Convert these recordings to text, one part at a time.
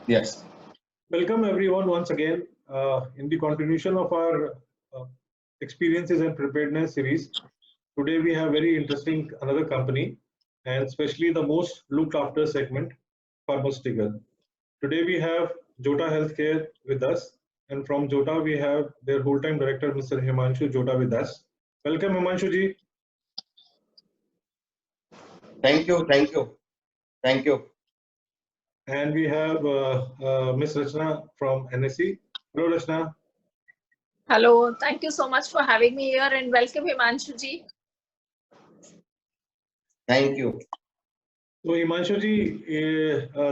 Yes. Welcome everyone once again in the continuation of our experiences and preparedness series. Today we have very interesting another company and especially the most looked after segment, pharmaceutical. Today we have Jota Healthcare with us, and from Jota we have their whole-time director, Mr. Himanshu Jota, with us. Welcome, Himanshu ji. Thank you. Thank you. Thank you. And we have Ms. Rachna from NSE. Hello, Rachna. Hello, thank you so much for having me here and welcome Himanshu ji. Thank you. So Himanshu ji,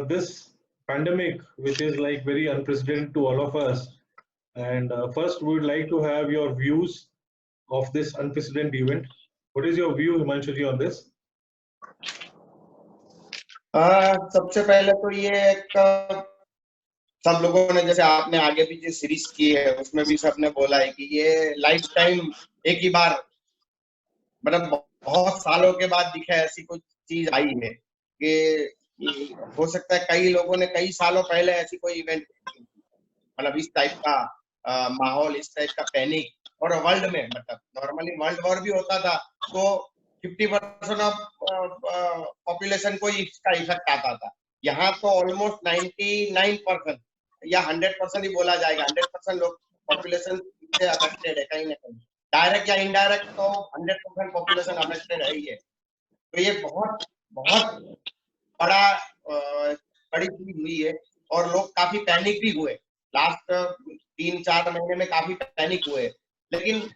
this pandemic, which is like very unprecedented to all of us, and first we would like to have your views of this unprecedented event. What is your view, Himanshu ji, on this? सबसे पहले तो ये एक सब लोगों ने, जैसे आपने आगे पीछे सीरीज की है उसमें भी सबने बोला है कि ये लाइफ टाइम एक ही बार, मतलब बहुत सालों के बाद दिखा ऐसी कोई चीज आई है कि हो सकता है कई लोगों ने कई सालों पहले ऐसी कोई इवेंट, मतलब इस टाइप का माहौल, इस टाइप का पैनिक, और वर्ल्ड में, मतलब नॉर्मली वर्ल्ड वॉर भी होता था तो 50% ऑफ पॉपुलेशन को इसका इफेक्ट आता था। यहाँ तो ऑलमोस्ट 99% या 100% ही बोला जाएगा, 100% लोग पॉपुलेशन से अफेक्टेड है कहीं ना कहीं, डायरेक्ट या इनडायरेक्ट तो 100% पॉपुलेशन अफेक्टेड है ही है। तो ये बहुत बहुत बड़ी चीज हुई है और लोग काफी पैनिक भी हुए। लास्ट 3-4 महीने में काफी पैनिक हुए, लेकिन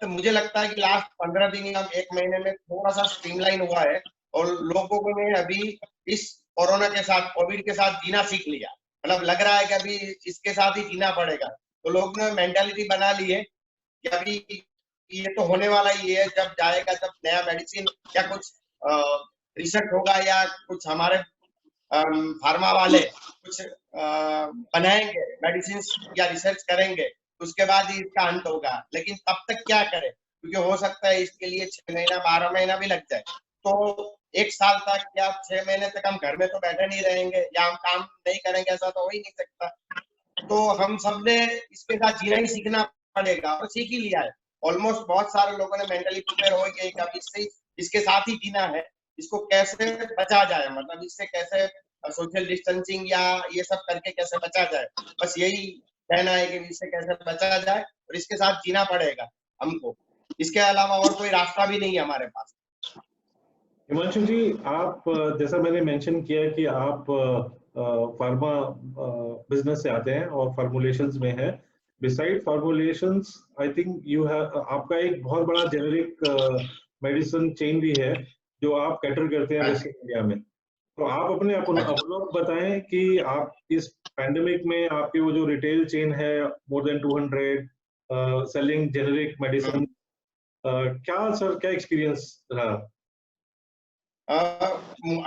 मुझे लगता है कि लास्ट 15 दिन या 1 महीने में थोड़ा सा स्ट्रीमलाइन हुआ है और लोगों ने अभी इस कोरोना के साथ, कोविड के साथ जीना सीख लिया। मतलब लग रहा है कि अभी इसके साथ ही जीना पड़ेगा, तो लोग ने मेंटालिटी बना ली है कि अभी ये तो होने वाला ही है, जब जाएगा, जब नया मेडिसिन या कुछ रिसर्च होगा या कुछ हमारे फार्मा वाले कुछ बनाएंगे मेडिसिन या रिसर्च करेंगे, उसके बाद ही इसका अंत होगा। लेकिन तब तक क्या करें, क्योंकि हो सकता है इसके लिए 6 महीना 12 महीना भी लग जाए। तो 1 साल तक या 6 महीने तक हम घर में तो बैठे नहीं रहेंगे या हम काम नहीं करेंगे, ऐसा तो हो ही नहीं सकता। तो हम सब ने इसके साथ जीना ही सीखना पड़ेगा और सीख ही लिया है। ऑलमोस्ट बहुत सारे लोगों ने मेंटली प्रिपेयर हो गए कि अब इसके साथ ही जीना है, इसको कैसे बचा जाए, मतलब इससे कैसे सोशल डिस्टेंसिंग या ये सब करके कैसे बचा जाए, बस यही कहना है कि इससे कैसे बचा जाए और इसके साथ जीना पड़ेगा हमको। इसके अलावा और कोई रास्ता भी नहीं है हमारे पास। हिमांशु जी, आप जैसा मैंने मेंशन किया कि आप फार्मा बिजनेस से आते हैं और फार्मुलेशंस में है। Beside formulations, I think you have, आपका एक बहुत बड़ा जेनेरिक मेडिसिन चेन भी है जो आप कैटर करते हैं वेस्टर्न इंडिया में। तो आप अपने अनुभव बताएं कि आप इस पैंडेमिक में आपकी वो जो रिटेल चेन है, more than 200 selling generic medicine, क्या एक्सपीरियंस रहा?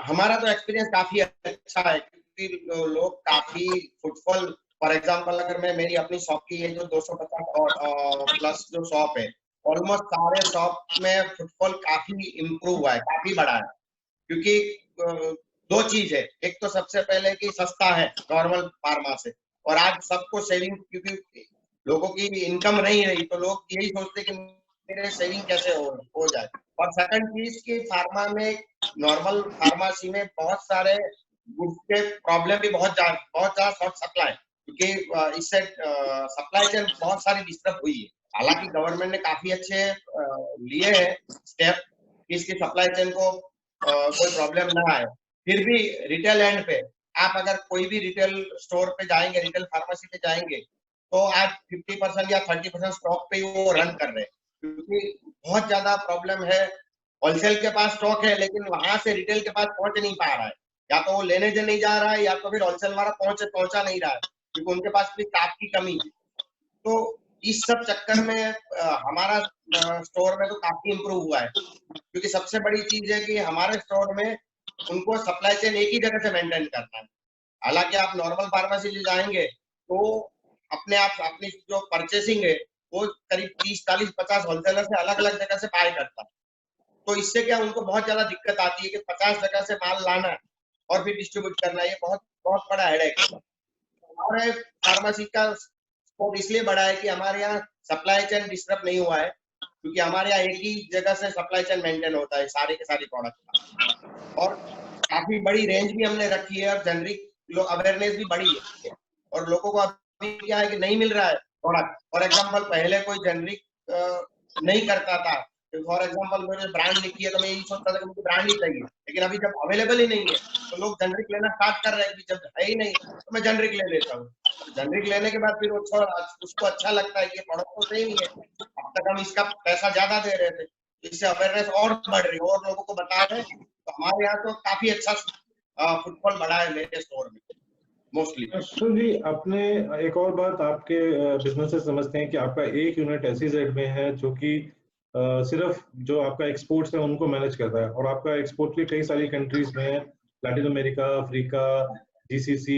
हमारा तो एक्सपीरियंस काफी अच्छा है क्योंकि लोग काफी फुटफॉल, फॉर एग्जांपल अगर मैं मेरी अपनी शॉप की है जो 250 प्लस जो शॉप है, ऑलमोस्ट सारे शॉप में फुटफॉल काफी इम्प्रूव हुआ है, काफी बढ़ा है। क्योंकि 2 चीज है, एक तो सबसे पहले कि सस्ता है नॉर्मल फार्मा से, और आज सबको सेविंग, क्योंकि लोगों की इनकम नहीं रही तो लोग यही सोचते कि मेरे सेविंग कैसे हो जाए। और सेकंड चीज की फार्मा में, नॉर्मल फार्मेसी में बहुत सारे गुड्स के प्रॉब्लम भी बहुत ज्यादा शॉर्ट सप्लाई, क्योंकि इससे सप्लाई चेन बहुत सारी डिस्टर्ब हुई है। हालांकि गवर्नमेंट ने काफी अच्छे लिए हैं स्टेप कि इसकी सप्लाई चेन को कोई प्रॉब्लम ना आए, फिर भी रिटेल एंड पे आप अगर कोई भी रिटेल स्टोर पे जाएंगे, रिटेल फार्मेसी पे जाएंगे, तो आज 50% या 30% स्टॉक पे वो रन कर रहे हैं, क्योंकि बहुत ज्यादा प्रॉब्लम है। होलसेल के पास स्टॉक है लेकिन वहां से रिटेल के पास पहुंच नहीं पा रहा है, या तो वो लेने से नहीं जा रहा है या तो फिर होलसेल वाला पहुंचा नहीं रहा है, क्योंकि उनके पास भी स्टाफ की कमी है। तो इस सब चक्कर में हमारा स्टोर में तो काफी इम्प्रूव हुआ है, क्योंकि सबसे बड़ी चीज है कि हमारे स्टोर में उनको सप्लाई चेन एक ही जगह से मेंटेन करना है। हालांकि आप नॉर्मल फार्मेसी ले जाएंगे तो अपने आप अपनी जो परचेसिंग है वो करीब 30, 40, 50 होलसेलर से अलग अलग जगह से बाय करता है। तो इससे क्या उनको बहुत ज्यादा दिक्कत आती है कि 50 जगह से माल लाना और फिर डिस्ट्रीब्यूट करना, ये बहुत बहुत बड़ा हेडेक है। हमारे फार्मेसी का स्कोप इसलिए बढ़ा है कि हमारे यहाँ सप्लाई चेन डिस्टर्ब नहीं हुआ है, क्योंकि हमारे यहाँ एक ही जगह से सप्लाई चेन मेंटेन होता है सारे के सारे प्रोडक्ट का, और काफी बड़ी रेंज भी हमने रखी है और जनरिक अवेयरनेस भी बढ़ी है, और लोगों को अभी क्या है कि नहीं मिल रहा है प्रोडक्ट। फॉर एग्जांपल पहले कोई जनरिक नहीं करता था, फॉर एग्जांपल मुझे ब्रांड लिखी है तो मैं यही सोचता था कि मुझे ब्रांड ही चाहिए, लेकिन अभी जब अवेलेबल ही नहीं है तो लोग जनरिक लेना स्टार्ट कर रहे हैं कि जब है ही नहीं तो मैं जनरिक ले लेता हूँ। जनरिक लेने के बाद फिर उसको अच्छा लगता है कि प्रोडक्ट तो सही नहीं है, अब तक हम इसका पैसा ज्यादा दे रहे थे, इससे अवेयरनेस और बढ़ रही है और लोगों को बता रहे हैं। तो हमारे यहाँ तो काफी अच्छा फुटफॉल बढ़ा है मेरे स्टोर में मोस्टली। अश्विन जी, आपने एक और बात आपके बिजनेस से समझते हैं कि आपका एक यूनिट SEZ में है जो कि सिर्फ जो आपका एक्सपोर्ट्स है उनको मैनेज करता है, और आपका एक्सपोर्ट भी कई सारी कंट्रीज में है, Latin America, Africa, GCC,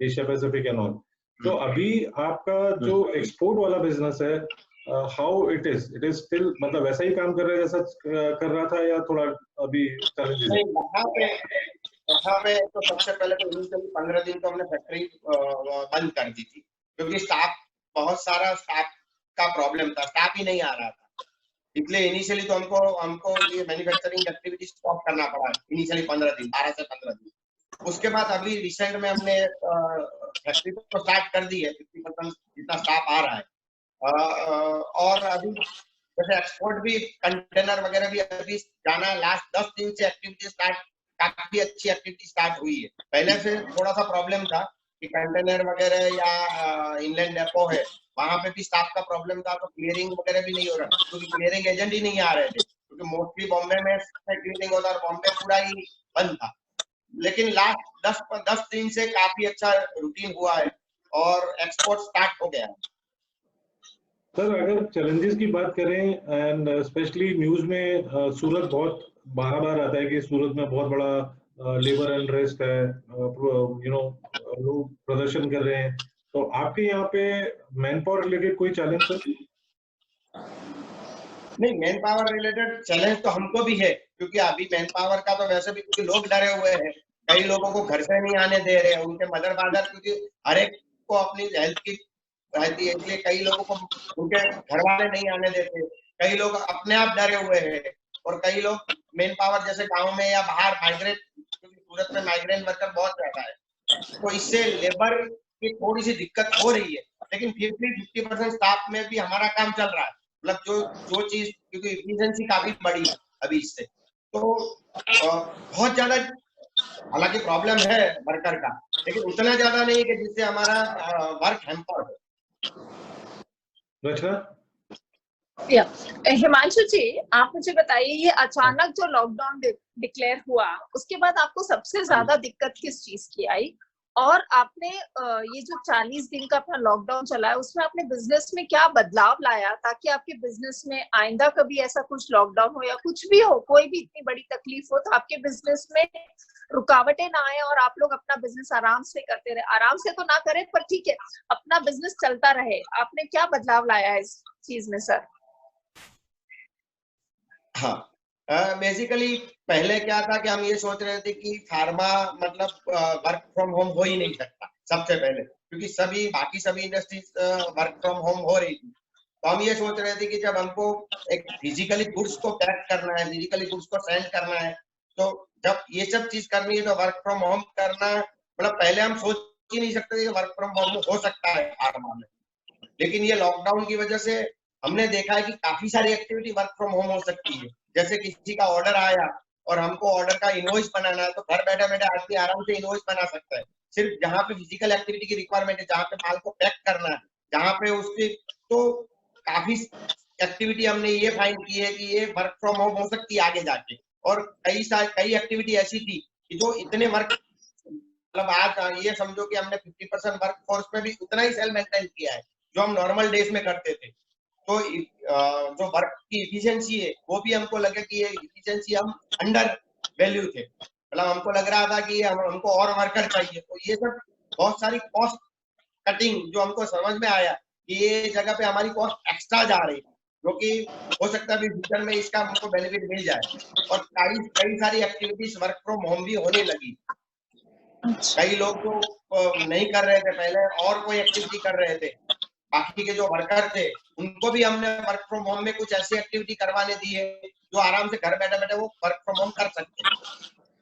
Asia Pacific and all. तो अभी आपका जो एक्सपोर्ट वाला बिजनेस है, हाउ इट इज स्टिल, मतलब वैसा ही काम कर रहा है जैसा कर रहा था, या थोड़ा अभी चैलेंजेस है? यहाँ पे तो सबसे पहले तो इनिशियली 15 दिन तो हमने फैक्ट्री बंद कर दी थी, क्योंकि बहुत सारा स्टाफ का प्रॉब्लम था, स्टाफ ही नहीं आ रहा था, इसलिए इनिशियली तो हमको ये मैन्युफैक्चरिंग एक्टिविटी स्टॉप करना पड़ा इनिशियली 15 दिन, 12 से 15 दिन। उसके बाद अभी रिसेंट में हमने फैक्ट्री तो स्टार्ट कर दी है, 50% जितना स्टाफ आ रहा है, और अभी जैसे एक्सपोर्ट भी कंटेनर वगैरह भी अभी जाना, लास्ट 10 दिन से एक्टिविटी स्टार्ट, काफी अच्छी एक्टिविटी स्टार्ट हुई है। पहले से थोड़ा सा प्रॉब्लम था कि कंटेनर वगैरह या इनलैंड डेपो है वहां पे भी स्टाफ का प्रॉब्लम था, तो क्लियरिंग वगैरह भी नहीं हो रहा, क्योंकि क्लियरिंग एजेंट ही नहीं आ रहे थे, क्योंकि मोस्टली बॉम्बे में क्लियरिंग होता है, बॉम्बे पूरा ही बंद था। लेकिन लास्ट 10 दिन से काफी अच्छा रूटीन हुआ है और एक्सपोर्ट स्टार्ट हो गया है। सर, अगर चैलेंजेस की बात करें, एंड स्पेशली न्यूज में सूरत बहुत बार बार आता है कि सूरत में बहुत बड़ा लेबर अनरेस्ट है, लोग प्रदर्शन कर रहे हैं, तो आपके यहाँ पे मैन पावर रिलेटेड कोई चैलेंज सर? नहीं, मैन पावर रिलेटेड चैलेंज तो हमको भी है, क्योंकि अभी मैन पावर का तो वैसे भी क्योंकि लोग डरे हुए हैं, कई लोगों को घर से नहीं आने दे रहे हैं, उनके मदर फादर, क्योंकि हर एक को अपनी हेल्थ की रहती है, इसलिए कई लोगों को उनके घर वाले नहीं आने देते, कई लोग अपने आप डरे हुए हैं, और कई लोग मैन पावर जैसे गाँव में या बाहर माइग्रेट, क्योंकि सूरत में माइग्रेंट वर्कर बहुत ज्यादा है, तो इससे लेबर की थोड़ी सी दिक्कत हो रही है, लेकिन फिर भी 50% स्टाफ में भी हमारा काम चल रहा है, मतलब जो चीज, क्योंकि एफिशिएंसी काफी बढ़ी है अभी इससे, तो बहुत ज्यादा हालांकि प्रॉब्लम है वर्कर का, लेकिन उतना ज्यादा नहीं कि जिससे हमारा वर्क हैम्पर हो। रचना? या हिमांशु जी, आप मुझे बताइए, ये अचानक जो लॉकडाउन डिक्लेयर हुआ उसके बाद आपको सबसे ज्यादा दिक्कत किस चीज की आई, और आपने ये जो 40 दिन का अपना लॉकडाउन चला है उसमें आपने बिजनेस में क्या बदलाव लाया ताकि आपके बिजनेस में आइंदा कभी ऐसा कुछ लॉकडाउन हो या कुछ भी हो, कोई भी इतनी बड़ी तकलीफ हो, तो आपके बिजनेस में रुकावटें ना आए और आप लोग अपना बिजनेस आराम से करते रहे? आराम से तो ना करें पर ठीक है, अपना बिजनेस चलता रहे। आपने क्या बदलाव लाया है इस चीज में सर? हाँ, बेसिकली पहले क्या था कि हम ये सोच रहे थे कि फार्मा मतलब वर्क फ्रॉम होम हो ही नहीं सकता सबसे पहले, क्योंकि बाकी सभी इंडस्ट्रीज वर्क फ्रॉम होम हो रही थी, तो हम ये सोच रहे थे कि जब हमको एक फिजिकली गुड्स को पैक करना है, फिजिकली गुड्स को सेंड करना है, तो जब ये सब चीज करनी है तो वर्क फ्रॉम होम करना, मतलब पहले हम सोच ही नहीं सकते थे कि वर्क फ्रॉम होम हो सकता है फार्मा में, लेकिन ये लॉकडाउन की वजह से हमने देखा है कि काफी सारी एक्टिविटी वर्क फ्रॉम होम हो सकती है। जैसे किसी का ऑर्डर आया और हमको ऑर्डर का इनवॉइस बनाना है, तो घर बैठे बैठे आदमी आराम से इनवॉइस बना सकता है। सिर्फ जहाँ पे फिजिकल एक्टिविटी की रिक्वायरमेंट है, जहाँ पे माल को पैक करना है, जहाँ पे उसकी, तो काफी एक्टिविटी हमने ये फाइंड की है कि ये वर्क फ्रॉम होम हो सकती है आगे जाके, और कई एक्टिविटी ऐसी थी कि जो इतने वर्क, मतलब आज ये समझो कि हमने 50% वर्क फोर्स में भी उतना ही सेल मेंटेन किया है जो हम नॉर्मल डेज में करते थे, तो जो वर्क की एफिशिएंसी है वो भी हमको लगे कि ये एफिशिएंसी हम अंडर वैल्यू थे, मतलब हमको लग रहा था कि हमको और वर्कर चाहिए, तो ये सब बहुत सारी कॉस्ट कटिंग जो हमको समझ में आया कि ये जगह पे हमारी कॉस्ट एक्स्ट्रा जा रही है, जो कि हो सकता है फ्यूचर में इसका हमको बेनिफिट मिल जाए, और कई सारी एक्टिविटीज वर्क फ्रॉम होम भी होने लगी। कई लोग तो नहीं कर रहे थे पहले और कोई एक्टिविटी कर रहे थे, बाकी के जो वर्कर थे उनको भी हमने वर्क फ्रॉम होम में कुछ ऐसी एक्टिविटी करवाने दी है जो आराम से घर बैठे बैठे वो वर्क फ्रॉम होम कर सकते हैं।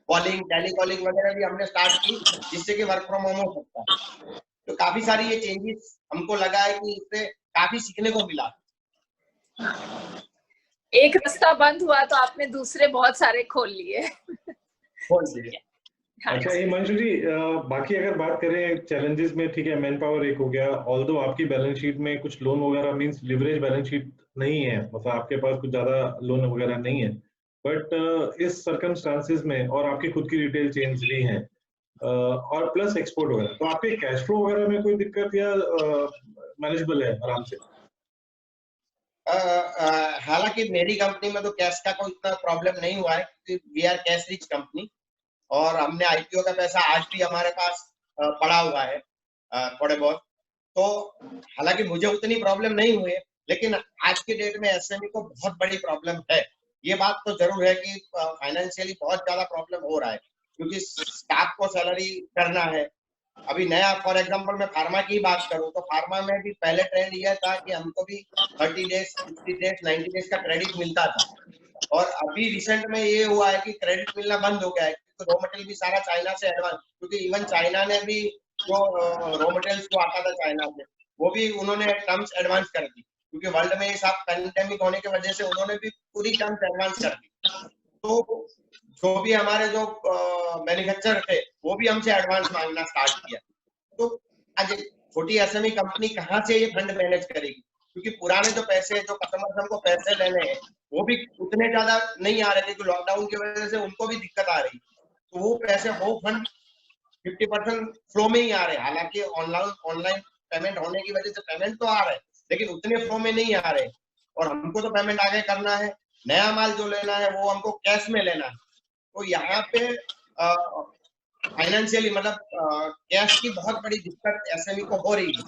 कॉलिंग, टेली कॉलिंग वगैरह भी हमने स्टार्ट की जिससे कि वर्क फ्रॉम होम हो सकता है। तो काफी सारी ये चेंजेस हमको लगा है कि इससे काफी सीखने को मिला। एक रास्ता बंद हुआ तो आपने दूसरे बहुत सारे खोल लिए। अच्छा हिमांशु जी, बाकी अगर बात करें चैलेंजेस में, ठीक है मैन पावर एक हो गया, ऑल्दो आपकी बैलेंस शीट में कुछ लोन वगैरह मींस लिवरेज बैलेंस शीट नहीं है, मतलब आपके पास कुछ ज्यादा लोन वगैरह नहीं है, बट इस सर्कमस्टांसेस में और आपकी खुद की रिटेल चेन्स भी हैं और प्लस एक्सपोर्ट वगैरह, तो आपके कैश फ्लो वगैरह में कोई दिक्कत या मैनेजेबल है आराम से? हालांकि मेरी कंपनी में तो कैश का कोई इतना प्रॉब्लम नहीं हुआ है क्योंकि we are cash rich company और हमने आईपीओ का पैसा आज भी हमारे पास पड़ा हुआ है थोड़े बहुत। तो हालांकि मुझे उतनी प्रॉब्लम नहीं हुई है, लेकिन आज के डेट में एसएमई को बहुत बड़ी प्रॉब्लम है। ये बात तो जरूर है कि फाइनेंशियली बहुत ज्यादा प्रॉब्लम हो रहा है क्योंकि स्टाफ को सैलरी करना है। अभी नया फॉर एग्जांपल मैं फार्मा की बात करूं तो फार्मा में भी पहले ट्रेंड यह था कि हमको भी 30 डेज, 60 डेज, 90 डेज का क्रेडिट मिलता था और अभी रिसेंट में ये हुआ है कि क्रेडिट मिलना बंद हो गया है क्योंकि रॉ मटेरियल भी सारा चाइना से एडवांस, क्योंकि इवन चाइना ने भी जो रॉ मटेरियल्स को आता था चाइना से वो भी उन्होंने टर्म्स एडवांस कर दी क्योंकि वर्ल्ड में सब पैंडेमिक होने की वजह से उन्होंने भी पूरी टर्म्स एडवांस कर दी। तो जो भी हमारे जो मैन्युफैक्चरर थे वो भी हमसे एडवांस मांगना स्टार्ट किया। तो आज छोटी एसएमई कंपनी कहाँ से ये फंड मैनेज करेगी क्योंकि पुराने जो पैसे जो कस्टमर हमको पैसे लेने हैं वो भी उतने ज्यादा नहीं आ रहे थे क्योंकि लॉकडाउन की वजह से उनको भी दिक्कत आ रही, तो वो पैसे वो फंड 50% फ्लो में ही आ रहे हैं। हालांकि ऑनलाइन पेमेंट होने की वजह से पेमेंट तो आ रहे हैं लेकिन उतने फ्लो में नहीं आ रहे और हमको तो पेमेंट आगे करना है, नया माल जो लेना है वो हमको कैश में लेना है। तो यहाँ पे फाइनेंशियली मतलब कैश की बहुत बड़ी दिक्कत एसएमई को हो रही है।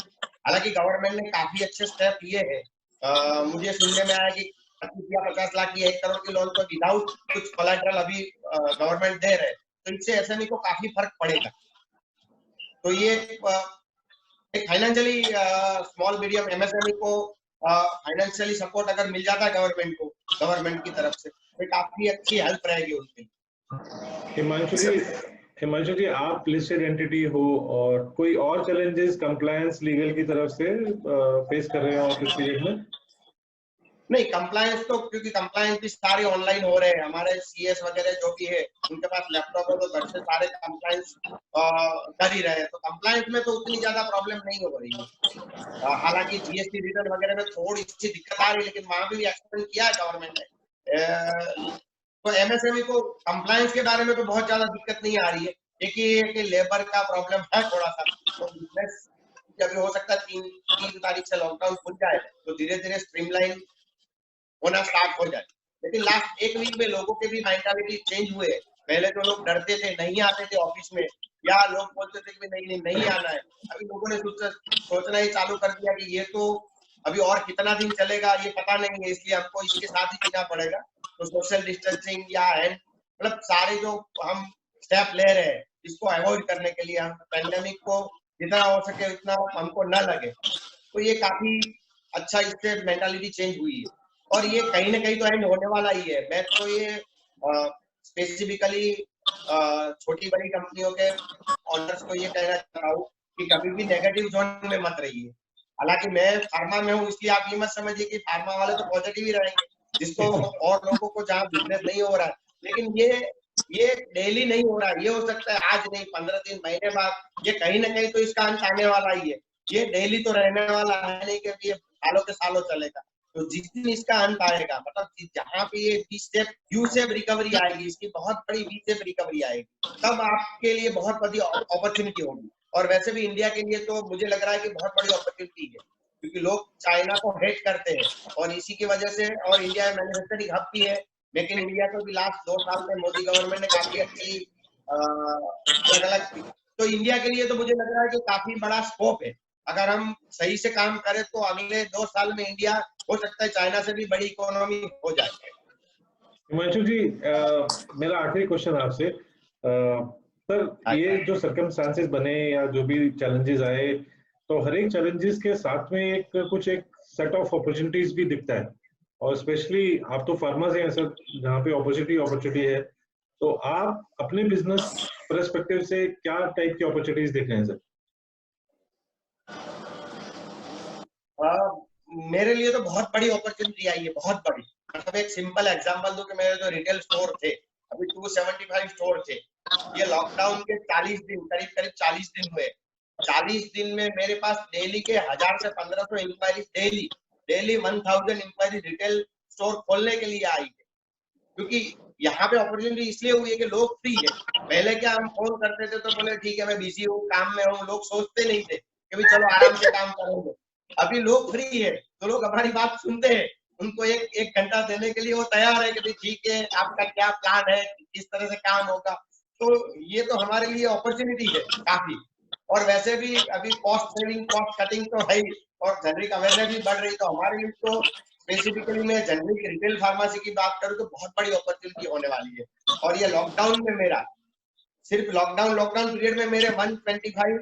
हालांकि गवर्नमेंट ने काफी अच्छे स्टेप लिए हैं। मुझे सुनने में आया कि 25 या 50 लाख की 1 करोड़ की लोन तो विदाउट कुछ कोलैटरल अभी गवर्नमेंट दे रहे हैं, तो इससे एसएमई को काफी फर्क पड़ेगा। तो ये एक फाइनेंशियली स्मॉल मीडियम एमएसएमई को फाइनेंशियली सपोर्ट अगर मिल जाता है गवर्नमेंट की तरफ से तो काफी अच्छी हेल्प रहेगी उनकी। हिमांशु जी आप लिस्टेड एंटिटी हो और कोई और चैलेंजेस कंप्लायंस लीगल की तरफ से फेस कर रहे हो आप इस पीरियड में? नहीं, कंप्लायंस तो क्योंकि कंप्लायंस भी सारे ऑनलाइन हो रहे हैं, हमारे सीएस वगैरह जो भी है उनके पास लैपटॉप है तो घर से सारे कंप्लायंस कर ही रहे हैं, तो कंप्लायंस में तो उतनी ज्यादा प्रॉब्लम नहीं हो रही है। हालांकि जीएसटी रिटर्न वगैरह में थोड़ी सी दिक्कत आ रही है लेकिन वहां भी एक्सप्लेन किया है गवर्नमेंट ने। तो एमएसएमई को कंप्लायंस के बारे में तो बहुत ज्यादा दिक्कत नहीं आ रही है, एक ये कि लेबर का प्रॉब्लम है थोड़ा सा, तो बिजनेस जब हो सकता है 3 तारीख से लॉकडाउन खुल जाए तो धीरे धीरे स्ट्रीमलाइन होना स्टार्ट हो जाए। लेकिन लास्ट 1 वीक में लोगों के भी मेंटालिटी चेंज हुए। पहले तो लोग डरते थे, नहीं आते थे ऑफिस में या लोग बोलते थे कि नहीं आना है। अभी लोगों ने सोचना ही चालू कर दिया कि ये तो अभी और कितना दिन चलेगा ये पता नहीं है, इसलिए हमको इसके साथ ही जीना पड़ेगा। तो सोशल डिस्टेंसिंग या मतलब सारे जो हम स्टेप ले रहे हैं इसको अवॉइड करने के लिए हम पेंडेमिक को जितना हो सके उतना हमको न लगे, तो ये काफी अच्छा इससे मेंटालिटी चेंज हुई है और ये कहीं ना कहीं तो एंड होने वाला ही है। मैं तो ये स्पेसिफिकली छोटी बड़ी कंपनियों के ऑनर्स को ये कहना चाहता हूँ कि कभी भी नेगेटिव जोन में मत रहिए। हालांकि मैं फार्मा में हूँ इसलिए आप ये मत समझिए कि फार्मा वाले तो पॉजिटिव ही रहेंगे जिसको और लोगों को जहाँ बिजनेस नहीं हो रहा है, लेकिन ये डेली नहीं हो रहा है, ये हो सकता है आज नहीं 15 दिन महीने बाद, ये कहीं ना कहीं तो इसका अंत आने वाला ही है। ये डेली तो रहने वाला है नहीं कि ये सालों के सालों चलेगा। तो जिस दिन इसका अंत आएगा मतलब जहाँ पे ये यू शेप रिकवरी आएगी, इसकी बहुत बड़ी वी शेप रिकवरी आएगी, तब आपके लिए बहुत बड़ी अपॉर्चुनिटी होगी। और वैसे भी इंडिया के लिए तो मुझे लग रहा है कि बहुत बड़ी अपॉर्चुनिटी है क्योंकि लोग चाइना को हेट करते हैं और इसी की वजह से, और इंडिया मैन्युफैक्चरिंग हब भी है, मेक इन इंडिया को भी लास्ट 2 साल में मोदी गवर्नमेंट ने काफी अच्छी अलग अलग, तो इंडिया के लिए तो मुझे लग रहा है कि काफी बड़ा स्कोप है। अगर हम सही से काम करें तो अगले 2 साल में इंडिया हो सकता है चाइना से भी बड़ी इकोनॉमी हो जाए। हिमांशु जी मेरा आखिरी क्वेश्चन आपसे, सर ये जो सर्कमस्टांसेस बने या जो भी चैलेंजेस आए, तो हर एक चैलेंजेस के साथ में एक सेट ऑफ अपॉर्चुनिटीज भी दिखता है, और स्पेशली आप तो फार्मा से हैं सर, जहाँ पे अपॉर्चुनिटी है, तो आप अपने बिजनेस पर्सपेक्टिव से क्या टाइप की अपॉर्चुनिटीज देख रहे हैं सर? मेरे लिए तो बहुत बड़ी अपॉर्चुनिटी आई है, बहुत बड़ी। मतलब एक सिंपल एग्जांपल दूं कि मेरे जो रिटेल स्टोर थे, अभी 275 स्टोर थे, ये लॉकडाउन के 40 दिन, करीब 40 दिन हुए। 40 दिन में मेरे पास डेली के 1000 से 1500 enquiry, daily 1000 enquiry retail store खोलने के लिए आई है। क्योंकि यहाँ पे अपॉर्चुनिटी इसलिए हुई है कि लोग फ्री है। पहले क्या हम फोन करते थे तो बोले ठीक है मैं बिजी हूँ, काम में हूँ, लोग सोचते नहीं थे कि भाई चलो आराम से काम करेंगे। अभी लोग फ्री है तो लोग हमारी बात सुनते हैं, उनको एक घंटा देने के लिए वो तैयार है कि भाई ठीक है आपका क्या प्लान है, किस तरह से काम होगा। तो ये तो हमारे लिए अपॉर्चुनिटी है काफी। और वैसे भी अभी कॉस्ट सेविंग, कॉस्ट कटिंग तो है ही, और जेनरिक अवेयरनेस भी बढ़ रही, तो हमारे लिए तो स्पेसिफिकली मैं जेनरिक रिटेल फार्मेसी की बात करूं तो बहुत बड़ी अपॉर्चुनिटी होने वाली है। और ये लॉकडाउन में मेरा सिर्फ लॉकडाउन पीरियड में मेरे 125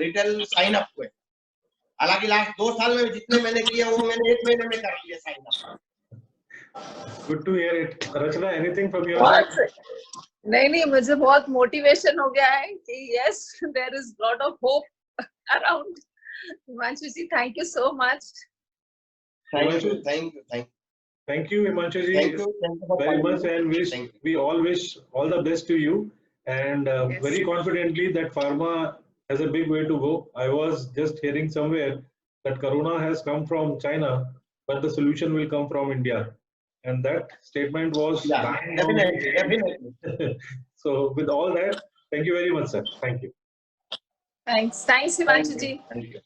रिटेल साइन अप हुए। हालांकि लास्ट 2 साल में जितने मैंने किए वो मैंने 1 महीने में कर लिए sign up. Good to hear it. Rachna, anything from your side? नहीं, मुझे बहुत मोटिवेशन हो गया है कि yes there is lot of hope around. Himanshu ji, thank you so much. Thank you, Himanshu ji, very much, and we all wish all the best to you, and Yes. very confidently that pharma has a big way to go. I was just hearing somewhere that Corona has come from China, but the solution will come from India, and that statement was definitely. So with all that, thank you very much, sir. Thank you. Thanks, Himanshu ji. Thank you.